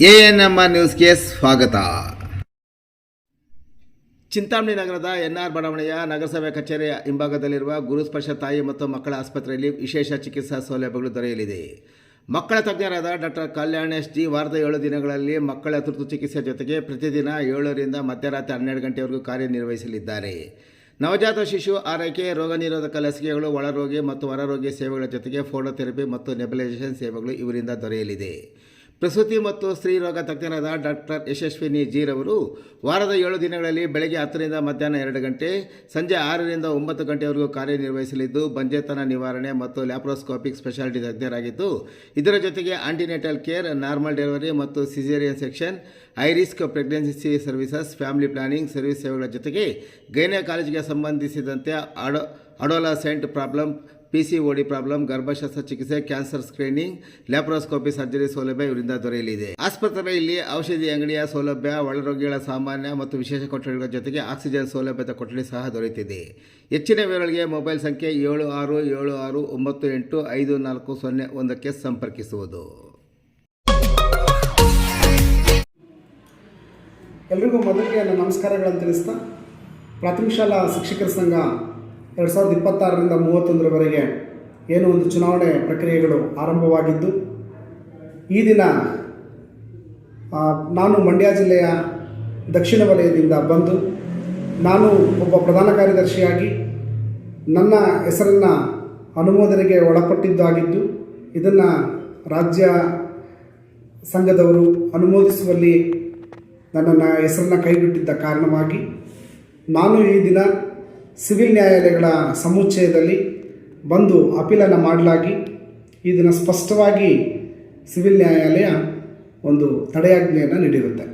ANMR ನ್ಯೂಸ್ಗೆ ಸ್ವಾಗತ. ಚಿಂತಾಮಣಿ ನಗರದ ಎನ್ಆರ್ ಬಡಾವಣೆಯ ನಗರಸಭೆ ಕಚೇರಿಯ ಹಿಂಭಾಗದಲ್ಲಿರುವ ಗುರುಸ್ಪರ್ಶ ತಾಯಿ ಮತ್ತು ಮಕ್ಕಳ ಆಸ್ಪತ್ರೆಯಲ್ಲಿ ವಿಶೇಷ ಚಿಕಿತ್ಸಾ ಸೌಲಭ್ಯಗಳು ದೊರೆಯಲಿದೆ. ಮಕ್ಕಳ ತಜ್ಞರಾದ ಡಾಕ್ಟರ್ ಕಲ್ಯಾಣ್ ಎಸ್ ಜಿ ವಾರದ 7 ದಿನಗಳಲ್ಲಿ ಮಕ್ಕಳ ತುರ್ತು ಚಿಕಿತ್ಸೆ ಜೊತೆಗೆ ಪ್ರತಿದಿನ 7 ರಿಂದ ಮಧ್ಯರಾತ್ರಿ 12 ಗಂಟೆವರೆಗೂ ಕಾರ್ಯನಿರ್ವಹಿಸಲಿದ್ದಾರೆ. ನವಜಾತ ಶಿಶು ಆರೈಕೆ, ರೋಗ ನಿರೋಧಕ ಲಸಿಕೆಗಳು, ಒಳರೋಗಿ ಮತ್ತು ಹೊರರೋಗಿ ಸೇವೆಗಳ ಜೊತೆಗೆ ಫೋಟೋಥೆರಪಿ ಮತ್ತು ನೆಬುಲೈಸೇಷನ್ ಸೇವೆಗಳು ಇವರಿಂದ ದೊರೆಯಲಿದೆ. ಪ್ರಸೂತಿ ಮತ್ತು ಸ್ತ್ರೀ ರೋಗ ತಜ್ಞರಾದ ಡಾಕ್ಟರ್ ಯಶಸ್ವಿನಿ ಜಿ ರವರು ವಾರದ 7 ದಿನಗಳಲ್ಲಿ ಬೆಳಗ್ಗೆ 10 ರಿಂದ ಮಧ್ಯಾಹ್ನ 2 ಗಂಟೆ, ಸಂಜೆ 6 ರಿಂದ 9 ಗಂಟೆವರೆಗೂ ಕಾರ್ಯನಿರ್ವಹಿಸಲಿದ್ದು ಬಂಜೆತನ ನಿವಾರಣೆ ಮತ್ತು ಲ್ಯಾಪ್ರೋಸ್ಕೋಪಿಕ್ ಸ್ಪೆಷಾಲಿಟಿ ತಜ್ಞರಾಗಿದ್ದು, ಇದರ ಜೊತೆಗೆ ಆಂಟಿನೆಟಲ್ ಕೇರ್, ನಾರ್ಮಲ್ ಡೆಲಿವರಿ ಮತ್ತು caesarean section, high risk pregnancy services, family planning service ಸೇವೆಗಳ ಜೊತೆಗೆ ಗೈನಕಾಲಜಿಗೆ ಸಂಬಂಧಿಸಿದಂತೆ ಅಡೋಲಸೆಂಟ್ ಪ್ರಾಬ್ಲಮ್, PCOD ಪ್ರಾಬ್ಲಮ್, ಗರ್ಭಶಸ್ತ್ರ ಚಿಕಿತ್ಸೆ, ಕ್ಯಾನ್ಸರ್ ಸ್ಕ್ರೀನಿಂಗ್, ಲ್ಯಾಪ್ರೋಸ್ಕೋಪಿ ಸರ್ಜರಿ ಸೌಲಭ್ಯ ಇವರಿಂದ ದೊರೆಯಲಿದೆ. ಆಸ್ಪತ್ರೆಯಲ್ಲಿ ಔಷಧಿ ಅಂಗಡಿಯ ಸೌಲಭ್ಯ, ಒಳರೋಗಿಗಳ ಸಾಮಾನ್ಯ ಮತ್ತು ವಿಶೇಷ ಕೊಠಡಿಗಳ ಜೊತೆಗೆ ಆಕ್ಸಿಜನ್ ಸೌಲಭ್ಯದ ಕೊಠಡಿ ಸಹ ದೊರೆಯುತ್ತಿದೆ. ಹೆಚ್ಚಿನ ವಿವರಗಳಿಗೆ ಮೊಬೈಲ್ ಸಂಖ್ಯೆ 7676985401ಕ್ಕೆ ಸಂಪರ್ಕಿಸುವುದು. ಎಲ್ರಿಗೂ ಮೊದಲಿಗೆ ನನ್ನ ನಮಸ್ಕಾರಗಳನ್ನು ತಿಳಿಸ್ತಾ, ಪ್ರಾಥಮಿಕ ಶಾಲಾ ಶಿಕ್ಷಕರ ಸಂಘ 2026ರಿಂದ 31ರವರೆಗೆ ಏನು ಒಂದು ಚುನಾವಣೆ ಪ್ರಕ್ರಿಯೆಗಳು ಆರಂಭವಾಗಿದ್ದು, ಈ ದಿನ ನಾನು ಮಂಡ್ಯ ಜಿಲ್ಲೆಯ ದಕ್ಷಿಣ ವಲಯದಿಂದ ಬಂದು ನಾನು ಒಬ್ಬ ಪ್ರಧಾನ ಕಾರ್ಯದರ್ಶಿಯಾಗಿ ನನ್ನ ಹೆಸರನ್ನು ಅನುಮೋದನೆಗೆ ಒಳಪಟ್ಟಿದ್ದಾಗಿದ್ದು, ಇದನ್ನು ರಾಜ್ಯ ಸಂಘದವರು ಅನುಮೋದಿಸುವಲ್ಲಿ ನನ್ನ ಹೆಸರನ್ನು ಕೈಬಿಟ್ಟಿದ್ದ ಕಾರಣವಾಗಿ ನಾನು ಈ ದಿನ ಸಿವಿಲ್ ನ್ಯಾಯಾಲಯಗಳ ಸಮುಚ್ಚಯದಲ್ಲಿ ಬಂದು ಅಪೀಲನ್ನು ಮಾಡಲಾಗಿ ಈ ದಿನ ಸ್ಪಷ್ಟವಾಗಿ ಸಿವಿಲ್ ನ್ಯಾಯಾಲಯ ಒಂದು ತಡೆಯಾಜ್ಞೆಯನ್ನು ನೀಡಿರುತ್ತೆ.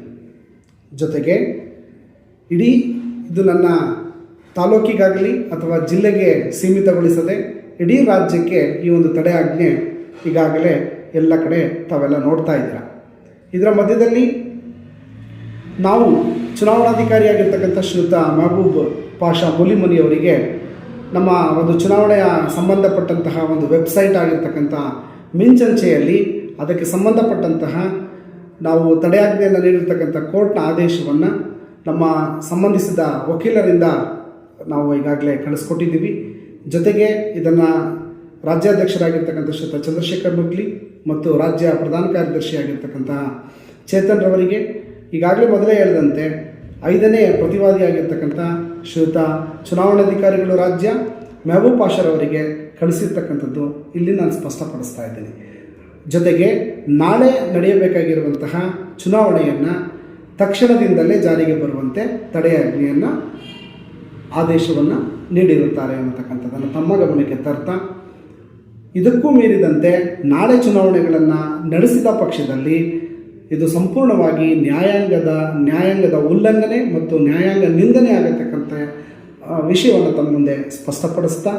ಜೊತೆಗೆ ಇಡೀ ಇದು ನನ್ನ ತಾಲೂಕಿಗಾಗಲಿ ಅಥವಾ ಜಿಲ್ಲೆಗೆ ಸೀಮಿತಗೊಳಿಸದೆ ಇಡೀ ರಾಜ್ಯಕ್ಕೆ ಈ ಒಂದು ತಡೆಯಾಜ್ಞೆ ಈಗಾಗಲೇ ಎಲ್ಲ ಕಡೆ ತಾವೆಲ್ಲ ನೋಡ್ತಾ ಇದ್ದೀರ. ಇದರ ಮಧ್ಯದಲ್ಲಿ ನಾವು ಚುನಾವಣಾಧಿಕಾರಿಯಾಗಿರ್ತಕ್ಕಂಥ ಶ್ರೀಯುತ ಮೆಹಬೂಬ್ ಪಾಷಾ ಮುಲಿಮನಿಯವರಿಗೆ ನಮ್ಮ ಒಂದು ಚುನಾವಣೆಯ ಸಂಬಂಧಪಟ್ಟಂತಹ ಒಂದು ವೆಬ್ಸೈಟ್ ಆಗಿರ್ತಕ್ಕಂಥ ಮಿಂಚಂಚೆಯಲ್ಲಿ ಅದಕ್ಕೆ ಸಂಬಂಧಪಟ್ಟಂತಹ ನಾವು ತಡೆಯಾಜ್ಞೆಯನ್ನು ನೀಡಿರ್ತಕ್ಕಂಥ ಕೋರ್ಟ್ನ ಆದೇಶವನ್ನು ನಮ್ಮ ಸಂಬಂಧಿಸಿದ ವಕೀಲರಿಂದ ನಾವು ಈಗಾಗಲೇ ಕಳಿಸ್ಕೊಟ್ಟಿದ್ದೀವಿ. ಜೊತೆಗೆ ಇದನ್ನು ರಾಜ್ಯಾಧ್ಯಕ್ಷರಾಗಿರ್ತಕ್ಕಂಥ ಶ್ರೀಯುತ ಚಂದ್ರಶೇಖರ್ ಮುಗ್ಲಿ ಮತ್ತು ರಾಜ್ಯ ಪ್ರಧಾನ ಕಾರ್ಯದರ್ಶಿಯಾಗಿರ್ತಕ್ಕಂಥ ಚೇತನ್ ರವರಿಗೆ ಈಗಾಗಲೇ ಮೊದಲೇ ಹೇಳಿದಂತೆ 5ನೇ ಪ್ರತಿವಾದಿಯಾಗಿರ್ತಕ್ಕಂಥ ಶ್ರೀಯುತ ಚುನಾವಣಾಧಿಕಾರಿಗಳು ರಾಜ್ಯ ಮೆಹಬೂಬ್ ಪಾಷಾರವರಿಗೆ ಕಳಿಸಿರ್ತಕ್ಕಂಥದ್ದು ಇಲ್ಲಿ ನಾನು ಸ್ಪಷ್ಟಪಡಿಸ್ತಾ ಇದ್ದೀನಿ. ಜೊತೆಗೆ ನಾಳೆ ನಡೆಯಬೇಕಾಗಿರುವಂತಹ ಚುನಾವಣೆಯನ್ನು ತಕ್ಷಣದಿಂದಲೇ ಜಾರಿಗೆ ಬರುವಂತೆ ತಡೆಯಾಜ್ಞೆಯನ್ನು ಆದೇಶವನ್ನು ನೀಡಿರುತ್ತಾರೆ ಅನ್ನತಕ್ಕಂಥದ್ದನ್ನು ತಮ್ಮ ಗಮನಕ್ಕೆ ತರ್ತಾ, ಇದಕ್ಕೂ ಮೀರಿದಂತೆ ನಾಳೆ ಚುನಾವಣೆಗಳನ್ನು ನಡೆಸಿದ ಪಕ್ಷದಲ್ಲಿ ಇದು ಸಂಪೂರ್ಣವಾಗಿ ನ್ಯಾಯಾಂಗದ ಉಲ್ಲಂಘನೆ ಮತ್ತು ನ್ಯಾಯಾಂಗ ನಿಂದನೆ ಆಗತಕ್ಕಂಥ ವಿಷಯವನ್ನು ತಮ್ಮ ಮುಂದೆ ಸ್ಪಷ್ಟಪಡಿಸ್ತಾ,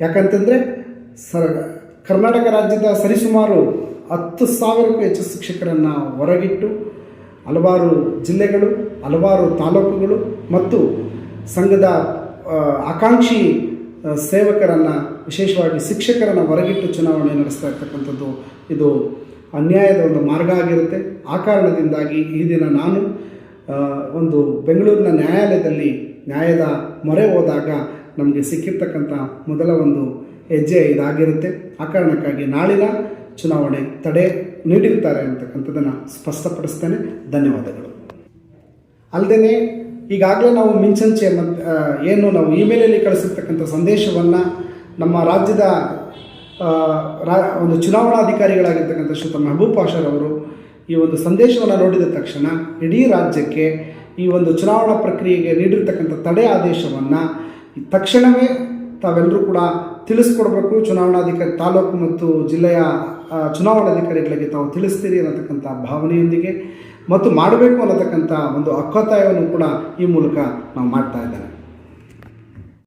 ಯಾಕಂತಂದರೆ ಕರ್ನಾಟಕ ರಾಜ್ಯದ ಸರಿಸುಮಾರು 10,000ಕ್ಕೂ ಹೆಚ್ಚು ಶಿಕ್ಷಕರನ್ನು ಹೊರಗಿಟ್ಟು ಹಲವಾರು ಜಿಲ್ಲೆಗಳು, ಹಲವಾರು ತಾಲೂಕುಗಳು ಮತ್ತು ಸಂಘದ ಆಕಾಂಕ್ಷಿ ಸೇವಕರನ್ನು, ವಿಶೇಷವಾಗಿ ಶಿಕ್ಷಕರನ್ನು ಹೊರಗಿಟ್ಟು ಚುನಾವಣೆ ನಡೆಸ್ತಾ ಇರ್ತಕ್ಕಂಥದ್ದು ಇದು ಅನ್ಯಾಯದ ಒಂದು ಮಾರ್ಗ ಆಗಿರುತ್ತೆ. ಆ ಕಾರಣದಿಂದಾಗಿ ಈ ದಿನ ನಾನು ಒಂದು ಬೆಂಗಳೂರಿನ ನ್ಯಾಯಾಲಯದಲ್ಲಿ ನ್ಯಾಯದ ಮೊರೆ ಹೋದಾಗ ನಮಗೆ ಸಿಕ್ಕಿರ್ತಕ್ಕಂಥ ಮೊದಲ ಒಂದು ಹೆಜ್ಜೆ ಇದಾಗಿರುತ್ತೆ. ಆ ಕಾರಣಕ್ಕಾಗಿ ನಾಳಿನ ಚುನಾವಣೆ ತಡೆ ನೀಡಿರ್ತಾರೆ ಅಂತಕ್ಕಂಥದ್ದನ್ನು ಸ್ಪಷ್ಟಪಡಿಸ್ತೇನೆ. ಧನ್ಯವಾದಗಳು. ಅಲ್ಲದೆ ಈಗಾಗಲೇ ನಾವು ಮಿಂಚಂಚೆ ಏನು ನಾವು ಇಮೇಲಲ್ಲಿ ಕಳಿಸಿರ್ತಕ್ಕಂಥ ಸಂದೇಶವನ್ನು ನಮ್ಮ ರಾಜ್ಯದ ಒಂದು ಚುನಾವಣಾಧಿಕಾರಿಗಳಾಗಿರ್ತಕ್ಕಂಥ ಶ್ರೀಯುತ ಮೆಹಬೂಬ್ ಪಾಷಾರವರು ಈ ಒಂದು ಸಂದೇಶವನ್ನು ನೋಡಿದ ತಕ್ಷಣ ಇಡೀ ರಾಜ್ಯಕ್ಕೆ ಈ ಒಂದು ಚುನಾವಣಾ ಪ್ರಕ್ರಿಯೆಗೆ ನೀಡಿರ್ತಕ್ಕಂಥ ತಡೆ ಆದೇಶವನ್ನು ತಕ್ಷಣವೇ ತಾವೆಲ್ಲರೂ ಕೂಡ ತಿಳಿಸ್ಕೊಡ್ಬೇಕು. ಚುನಾವಣಾಧಿಕಾರಿ, ತಾಲೂಕು ಮತ್ತು ಜಿಲ್ಲೆಯ ಚುನಾವಣಾಧಿಕಾರಿಗಳಿಗೆ ತಾವು ತಿಳಿಸ್ತೀರಿ ಅನ್ನತಕ್ಕಂಥ ಭಾವನೆಯೊಂದಿಗೆ ಮತ್ತು ಮಾಡಬೇಕು ಅನ್ನತಕ್ಕಂಥ ಒಂದು ಒತ್ತಾಯವನ್ನು ಕೂಡ ಈ ಮೂಲಕ ನಾವು ಮಾಡ್ತಾ ಇದ್ದೇನೆ.